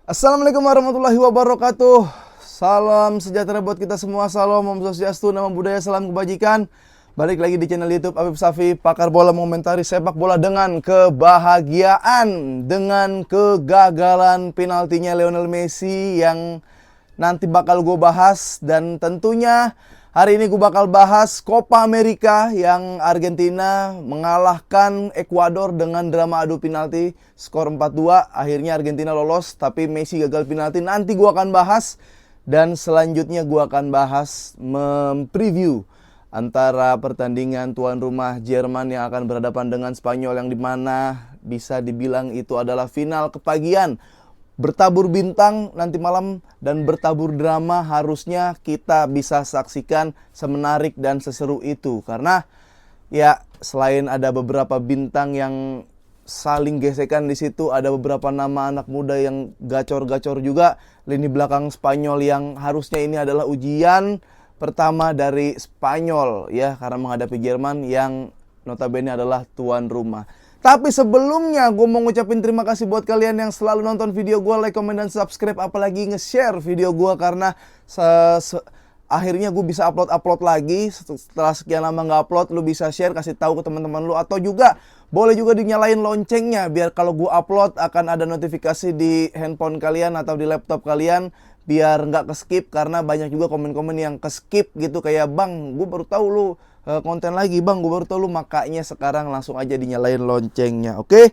Assalamualaikum warahmatullahi wabarakatuh. Salam sejahtera buat kita semua. Salam, Om Swastiastu, nama budaya, salam kebajikan. Balik lagi di channel YouTube Afif Safi, pakar bola mengomentari sepak bola dengan kebahagiaan, dengan kegagalan penaltinya Lionel Messi yang nanti bakal gue bahas. Dan tentunya hari ini gue bakal bahas Copa America yang Argentina mengalahkan Ekuador dengan drama adu penalti skor 4-2. Akhirnya Argentina lolos tapi Messi gagal penalti. Nanti gue akan bahas. Dan selanjutnya gue akan bahas mempreview antara pertandingan tuan rumah Jerman yang akan berhadapan dengan Spanyol, yang dimana bisa dibilang itu adalah final kepagian. Bertabur bintang nanti malam dan bertabur drama. Harusnya kita bisa saksikan semenarik dan seseru itu. Karena ya selain ada beberapa bintang yang saling gesekan di situ, ada beberapa nama anak muda yang gacor-gacor juga. Lini belakang Spanyol yang harusnya ini adalah ujian pertama dari Spanyol ya, karena menghadapi Jerman yang notabene adalah tuan rumah. Tapi sebelumnya gue mau ngucapin terima kasih buat kalian yang selalu nonton video gue, like, komen, dan subscribe. Apalagi nge-share video gue, karena akhirnya gue bisa upload lagi. Setelah sekian lama nggak upload, lu bisa share, kasih tahu ke teman-teman lu. Atau juga boleh juga dinyalain loncengnya, biar kalau gue upload akan ada notifikasi di handphone kalian atau di laptop kalian, biar nggak ke-skip. Karena banyak juga komen-komen yang ke-skip gitu, kayak bang, gue baru tahu lu konten lagi, bang, gue baru tahu lu. Makanya sekarang langsung aja dinyalain loncengnya, oke?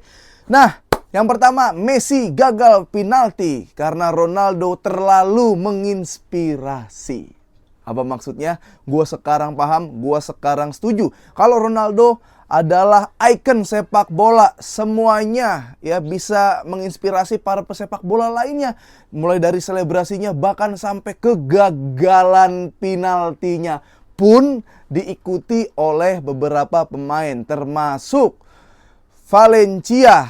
Nah, yang pertama, Messi gagal penalti karena Ronaldo terlalu menginspirasi. Apa maksudnya? Gue sekarang paham, gue sekarang setuju. Kalau Ronaldo adalah ikon sepak bola, semuanya ya bisa menginspirasi para pesepak bola lainnya. Mulai dari selebrasinya bahkan sampai kegagalan penaltinya pun diikuti oleh beberapa pemain, termasuk Valencia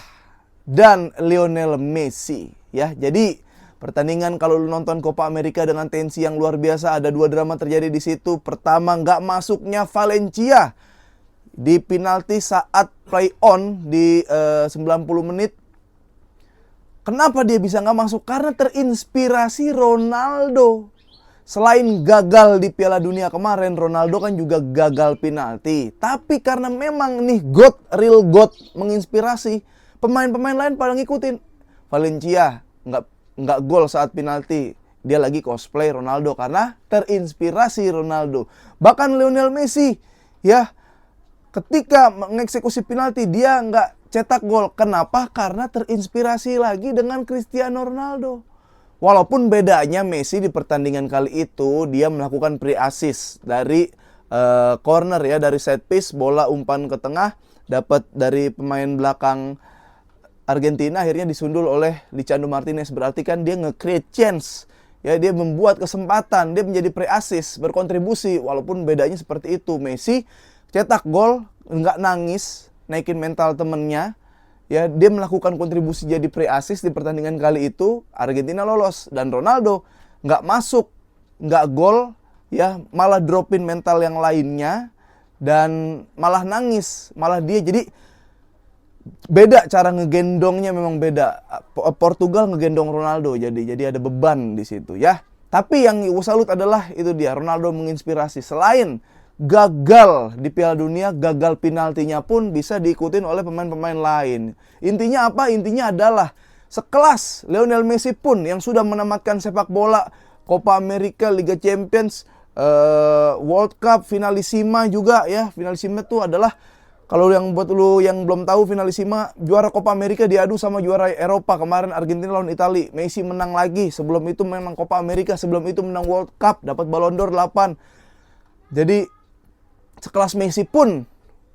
dan Lionel Messi ya. Jadi pertandingan, kalau lu nonton Copa America dengan tensi yang luar biasa, ada dua drama terjadi di situ. Pertama, nggak masuknya Valencia di penalti saat play on di 90 menit. Kenapa dia bisa nggak masuk? Karena terinspirasi Ronaldo. Selain gagal di Piala Dunia kemarin, Ronaldo kan juga gagal penalti. Tapi karena memang nih real God menginspirasi, pemain-pemain lain pada ngikutin. Valencia nggak gol saat penalti, dia lagi cosplay Ronaldo karena terinspirasi Ronaldo. Bahkan Lionel Messi ya, ketika mengeksekusi penalti dia nggak cetak gol. Kenapa? Karena terinspirasi lagi dengan Cristiano Ronaldo. Walaupun bedanya Messi di pertandingan kali itu dia melakukan pre-assist dari corner ya, dari set piece, bola umpan ke tengah, dapat dari pemain belakang Argentina, akhirnya disundul oleh Lisandro Martinez. Berarti kan dia nge-create chance ya, dia membuat kesempatan, dia menjadi pre-assist, berkontribusi. Walaupun bedanya seperti itu, Messi cetak gol, nggak nangis, naikin mental temennya ya, dia melakukan kontribusi jadi pre-assist di pertandingan kali itu. Argentina lolos dan Ronaldo nggak masuk, nggak gol ya, malah dropin mental yang lainnya dan malah nangis, malah dia. Jadi beda cara ngegendongnya, memang beda. Portugal ngegendong Ronaldo, jadi ada beban di situ ya. Tapi yang gue salut adalah itu dia, Ronaldo menginspirasi. Selain gagal di Piala Dunia, gagal penaltinya pun bisa diikutin oleh pemain-pemain lain. Intinya apa? Intinya adalah sekelas Lionel Messi pun yang sudah menamatkan sepak bola, Copa America, Liga Champions, World Cup, Finalissima juga ya. Finalissima itu adalah, kalau yang buat lu yang belum tahu, Finalissima juara Copa America diadu sama juara Eropa. Kemarin Argentina lawan Italia, Messi menang lagi. Sebelum itu memang Copa America, sebelum itu menang World Cup, dapat Ballon d'Or 8. Jadi sekelas Messi pun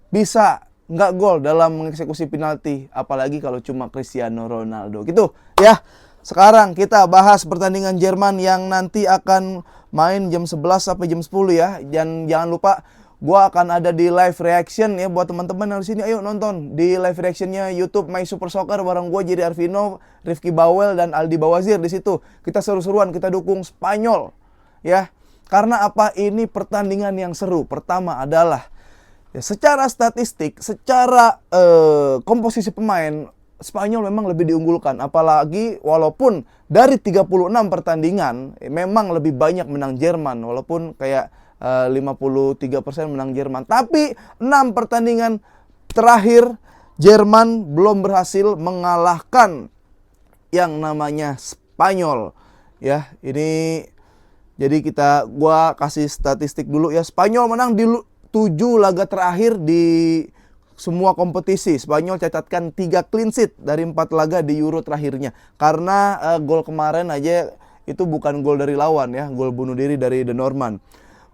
bisa nggak gol dalam mengeksekusi penalti, apalagi kalau cuma Cristiano Ronaldo gitu ya. Sekarang kita bahas pertandingan Jerman yang nanti akan main jam 11 sampai jam 10 ya. Dan jangan lupa, gua akan ada di live reaction ya buat teman-teman yang di sini. Ayo nonton di live reactionnya YouTube My Super Soccer bareng gua, Jerry Arvino, Rifki Bawel, dan Aldi Bawazir. Di situ kita seru-seruan, kita dukung Spanyol ya. Karena apa? Ini pertandingan yang seru. Pertama adalah ya, secara statistik, secara komposisi pemain, Spanyol memang lebih diunggulkan, apalagi walaupun dari 36 pertandingan memang lebih banyak menang Jerman, walaupun kayak 53% menang Jerman. Tapi 6 pertandingan terakhir Jerman belum berhasil mengalahkan yang namanya Spanyol. Ya, ini jadi gua kasih statistik dulu ya. Spanyol menang di 7 laga terakhir di semua kompetisi. Spanyol catatkan 3 clean sheet dari 4 laga di Euro terakhirnya. Karena gol kemarin aja itu bukan gol dari lawan ya, gol bunuh diri dari De Norman.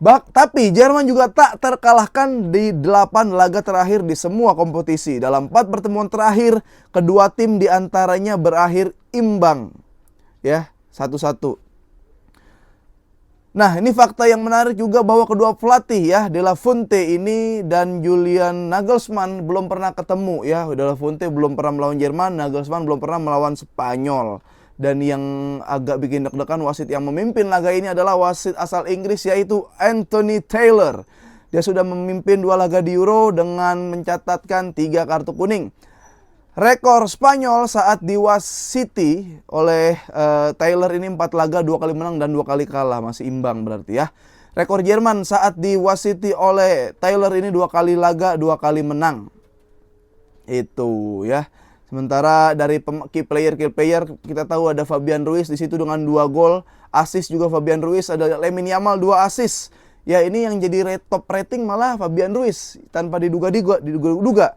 Tapi Jerman juga tak terkalahkan di 8 laga terakhir di semua kompetisi. Dalam 4 pertemuan terakhir, kedua tim diantaranya berakhir imbang. Ya, 1-1. Nah, ini fakta yang menarik juga bahwa kedua pelatih ya, De La Fuente ini dan Julian Nagelsmann belum pernah ketemu ya. De La Fuente belum pernah melawan Jerman, Nagelsmann belum pernah melawan Spanyol. Dan yang agak bikin deg-degan, wasit yang memimpin laga ini adalah wasit asal Inggris, yaitu Anthony Taylor. Dia sudah memimpin 2 laga di Euro dengan mencatatkan 3 kartu kuning. Rekor Spanyol saat diwasiti oleh Taylor ini 4 laga, 2 kali menang dan 2 kali kalah, masih imbang berarti ya. Rekor Jerman saat diwasiti oleh Taylor ini 2 kali laga, 2 kali menang. Itu ya. Sementara dari key player kita tahu ada Fabian Ruiz di situ dengan 2 gol, assist juga Fabian Ruiz, ada Lamine Yamal 2 assist. Ya, ini yang jadi top rating malah Fabian Ruiz tanpa diduga.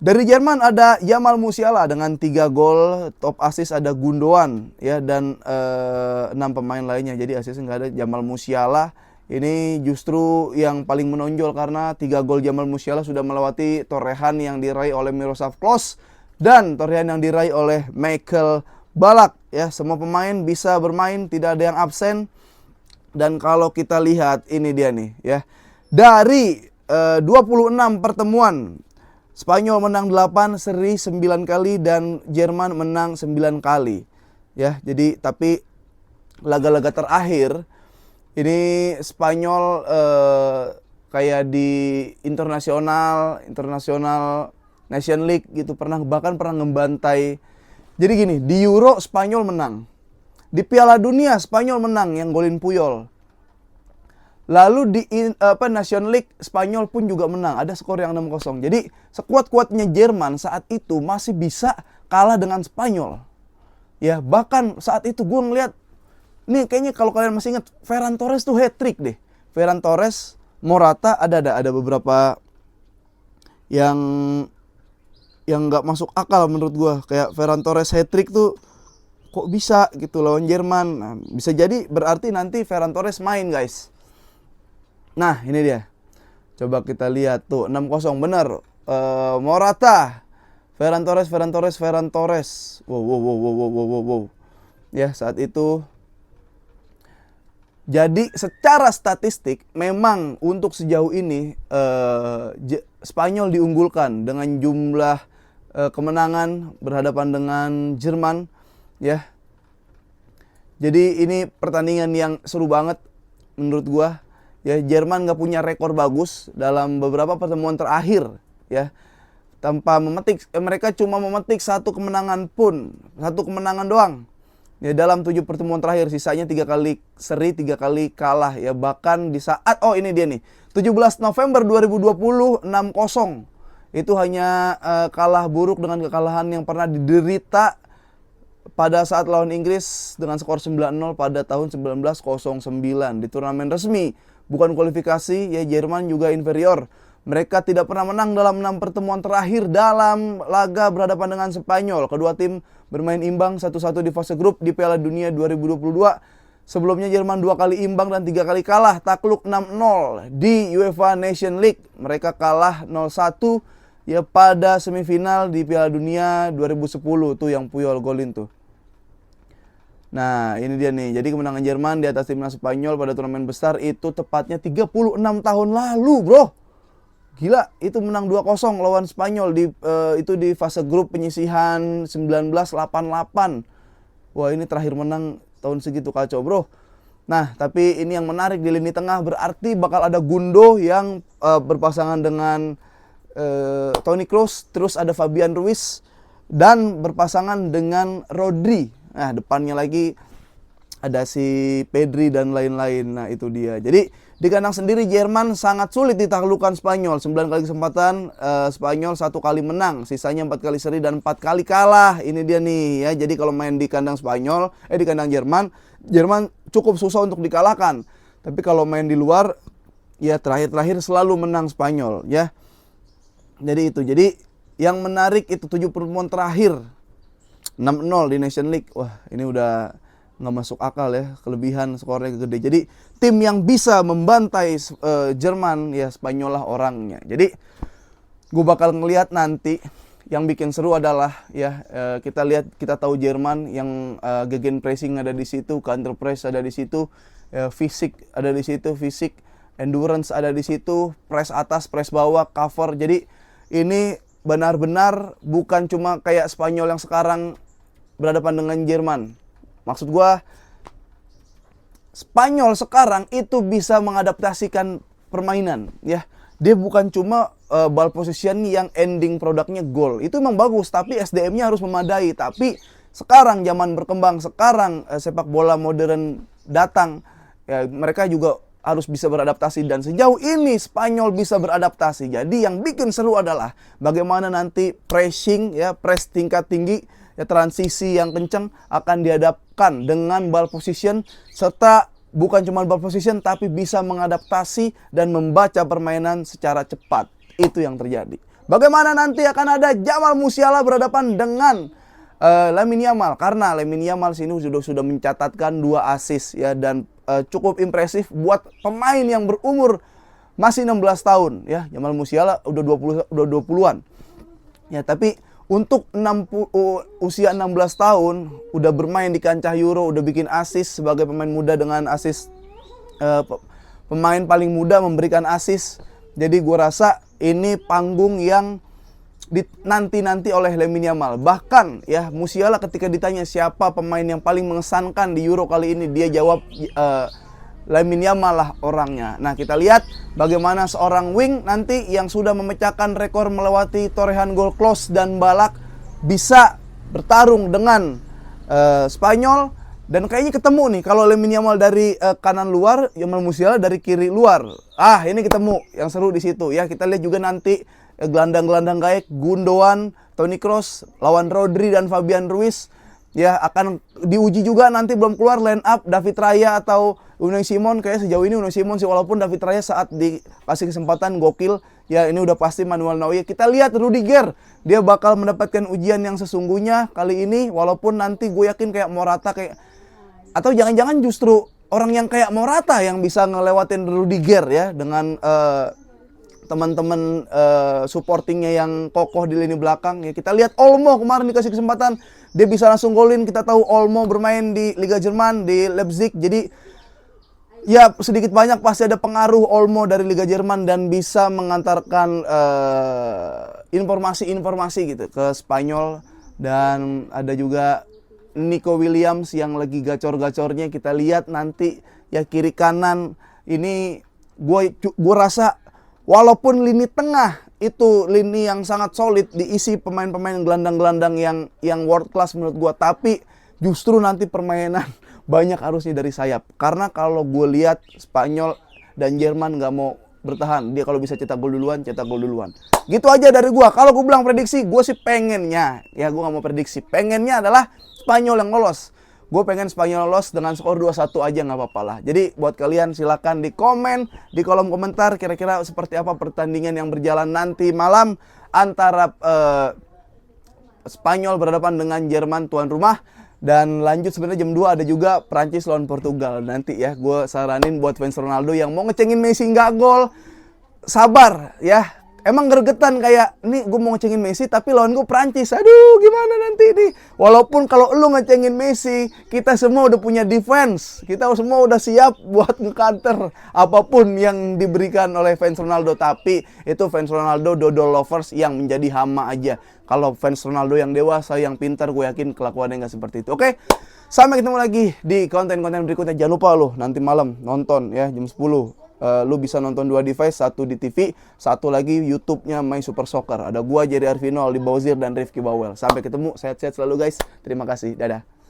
Dari Jerman ada Yamal Musiala dengan 3 gol, top assist ada Gundogan ya, dan 6 pemain lainnya. Jadi asisnya nggak ada. Yamal Musiala ini justru yang paling menonjol karena 3 gol Yamal Musiala sudah melewati torehan yang diraih oleh Miroslav Klose dan torehan yang diraih oleh Michael Ballack ya. Semua pemain bisa bermain, tidak ada yang absen. Dan kalau kita lihat ini dia nih ya. Dari 26 pertemuan, Spanyol menang 8, seri 9 kali, dan Jerman menang 9 kali. Ya, jadi tapi laga-laga terakhir ini Spanyol kayak di internasional Nation League gitu bahkan pernah ngebantai. Jadi gini, di Euro Spanyol menang. Di Piala Dunia Spanyol menang yang golin Puyol. Lalu di Nation League Spanyol pun juga menang, ada skor yang 6-0. Jadi sekuat-kuatnya Jerman saat itu masih bisa kalah dengan Spanyol. Ya, bahkan saat itu gue ngeliat, nih kayaknya kalau kalian masih ingat, Ferran Torres tuh hat-trick deh. Ferran Torres, Morata, ada beberapa yang nggak masuk akal menurut gue. Kayak Ferran Torres hat-trick tuh kok bisa gitu lawan Jerman. Nah, bisa jadi berarti nanti Ferran Torres main, guys. Nah, ini dia. Coba kita lihat tuh 6-0 benar. Morata, Ferran Torres. Wow. Ya, saat itu. Jadi secara statistik memang untuk sejauh ini Spanyol diunggulkan dengan jumlah kemenangan berhadapan dengan Jerman ya. Jadi ini pertandingan yang seru banget menurut gua. Ya, Jerman nggak punya rekor bagus dalam beberapa pertemuan terakhir ya. Mereka cuma memetik 1 kemenangan doang. Ya, dalam 7 pertemuan terakhir, sisanya 3 kali seri, 3 kali kalah ya. Bahkan di saat ini dia nih, 17 November 2020 6-0. Itu hanya kalah buruk dengan kekalahan yang pernah diderita pada saat lawan Inggris dengan skor 9-0 pada tahun 1909 di turnamen resmi. Bukan kualifikasi ya, Jerman juga inferior. Mereka tidak pernah menang dalam 6 pertemuan terakhir dalam laga berhadapan dengan Spanyol. Kedua tim bermain imbang 1-1 di fase grup di Piala Dunia 2022. Sebelumnya Jerman 2 kali imbang dan 3 kali kalah, takluk 6-0 di UEFA Nation League. Mereka kalah 0-1 ya pada semifinal di Piala Dunia 2010 tuh yang Puyol golin tuh. Nah, ini dia nih. Jadi kemenangan Jerman di atas timnas Spanyol pada turnamen besar itu tepatnya 36 tahun lalu, bro. Gila, itu menang 2-0 lawan Spanyol itu di fase grup penyisihan 1988. Wah, ini terakhir menang tahun segitu, kacau, bro. Nah, tapi ini yang menarik di lini tengah, berarti bakal ada Gundo yang berpasangan dengan Toni Kroos, terus ada Fabian Ruiz dan berpasangan dengan Rodri. Nah, depannya lagi ada si Pedri dan lain-lain. Nah, itu dia. Jadi di kandang sendiri Jerman sangat sulit ditaklukkan Spanyol. 9 kali kesempatan, Spanyol 1 kali menang, sisanya 4 kali seri dan 4 kali kalah. Ini dia nih ya. Jadi kalau main di kandang di kandang Jerman, Jerman cukup susah untuk dikalahkan. Tapi kalau main di luar, ya terakhir-terakhir selalu menang Spanyol ya. Jadi itu. Jadi yang menarik itu 7 pertemuan terakhir 6-0 di Nation League. Wah, ini udah nggak masuk akal ya, kelebihan skornya gede. Jadi tim yang bisa membantai Jerman ya Spanyol lah orangnya. Jadi gue bakal ngelihat nanti yang bikin seru adalah ya kita tahu Jerman yang gegen pressing ada di situ, counter press ada di situ, fisik ada di situ, fisik endurance ada di situ, press atas, press bawah, cover. Jadi ini benar-benar bukan cuma kayak Spanyol yang sekarang berhadapan dengan Jerman. Maksud gua, Spanyol sekarang itu bisa mengadaptasikan permainan ya. Dia bukan cuma ball position yang ending produknya gol. Itu memang bagus, tapi SDM-nya harus memadai. Tapi sekarang zaman berkembang, sekarang sepak bola modern datang, ya, mereka juga harus bisa beradaptasi, dan sejauh ini Spanyol bisa beradaptasi. Jadi yang bikin seru adalah bagaimana nanti pressing ya, press tingkat tinggi ya, transisi yang kencang akan dihadapkan dengan ball position, serta bukan cuma ball position tapi bisa mengadaptasi dan membaca permainan secara cepat. Itu yang terjadi. Bagaimana nanti akan ada Jamal Musiala berhadapan dengan Lamine Yamal, karena Lamine Yamal sini sudah mencatatkan 2 assist ya, dan cukup impresif buat pemain yang berumur masih 16 tahun ya. Jamal Musiala udah 20-an. Ya, tapi untuk usia 16 tahun udah bermain di kancah Euro, udah bikin assist sebagai pemain muda dengan assist pemain paling muda memberikan assist. Jadi gua rasa ini panggung yang nanti oleh Lamine Yamal. Bahkan ya, Musiala ketika ditanya siapa pemain yang paling mengesankan di Euro kali ini, dia jawab Lamine Yamal lah orangnya. Nah, kita lihat bagaimana seorang wing nanti yang sudah memecahkan rekor melewati torehan gol Klose dan Balak bisa bertarung dengan Spanyol, dan kayaknya ketemu nih. Kalau Lamine Yamal dari kanan luar, Jamal Musiala dari kiri luar. Ini ketemu yang seru di situ ya. Kita lihat juga nanti gelandang-gelandang gaek Gundogan, Toni Kroos lawan Rodri dan Fabian Ruiz ya, akan diuji juga. Nanti belum keluar line up David Raya atau Unai Simon. Kayak sejauh ini Unai Simon sih, walaupun David Raya saat dikasih kesempatan gokil ya, ini udah pasti Manuel Neuer. Kita lihat Rudiger, dia bakal mendapatkan ujian yang sesungguhnya kali ini, walaupun nanti gue yakin kayak Morata atau jangan-jangan justru orang yang kayak Morata yang bisa ngelewatin Rudiger ya, dengan teman-teman supportingnya yang kokoh di lini belakang ya. Kita lihat Olmo kemarin dikasih kesempatan, dia bisa langsung golin. Kita tahu Olmo bermain di Liga Jerman di Leipzig, jadi ya sedikit banyak pasti ada pengaruh Olmo dari Liga Jerman dan bisa mengantarkan informasi-informasi gitu ke Spanyol. Dan ada juga Nico Williams yang lagi gacor-gacornya. Kita lihat nanti ya, kiri kanan ini gue rasa walaupun lini tengah itu lini yang sangat solid, diisi pemain-pemain gelandang-gelandang yang world class menurut gua, tapi justru nanti permainan banyak harusnya dari sayap. Karena kalau gue lihat Spanyol dan Jerman nggak mau bertahan, dia kalau bisa cetak gol duluan. Gitu aja dari gua. Kalau gue bilang prediksi, gue sih pengennya ya, gue nggak mau prediksi, pengennya adalah Spanyol yang lolos. Gue pengen Spanyol lolos dengan skor 2-1 aja, nggak apa-apa lah. Jadi buat kalian silakan di komen, di kolom komentar kira-kira seperti apa pertandingan yang berjalan nanti malam antara Spanyol berhadapan dengan Jerman tuan rumah. Dan lanjut sebenarnya jam 2 ada juga Prancis lawan Portugal. Nanti ya gue saranin buat fans Ronaldo yang mau ngecengin Messi nggak gol, sabar ya. Emang gregetan kayak, nih gue mau ngecengin Messi tapi lawan gue Prancis. Aduh, gimana nanti nih? Walaupun kalau lu ngecengin Messi, kita semua udah punya defense. Kita semua udah siap buat nge-counter apapun yang diberikan oleh fans Ronaldo. Tapi itu fans Ronaldo dodol lovers yang menjadi hama aja. Kalau fans Ronaldo yang dewasa, yang pintar, gue yakin kelakuannya nggak seperti itu. Oke? Sampai ketemu lagi di konten-konten berikutnya. Jangan lupa lo nanti malam nonton ya jam 10. lu bisa nonton 2 device, satu di TV, satu lagi YouTube-nya My Super Soccer. Ada gua Jerry Arvinol, di Bowzir dan Rifki Bawel. Sampai ketemu, sehat-sehat selalu guys. Terima kasih, dadah.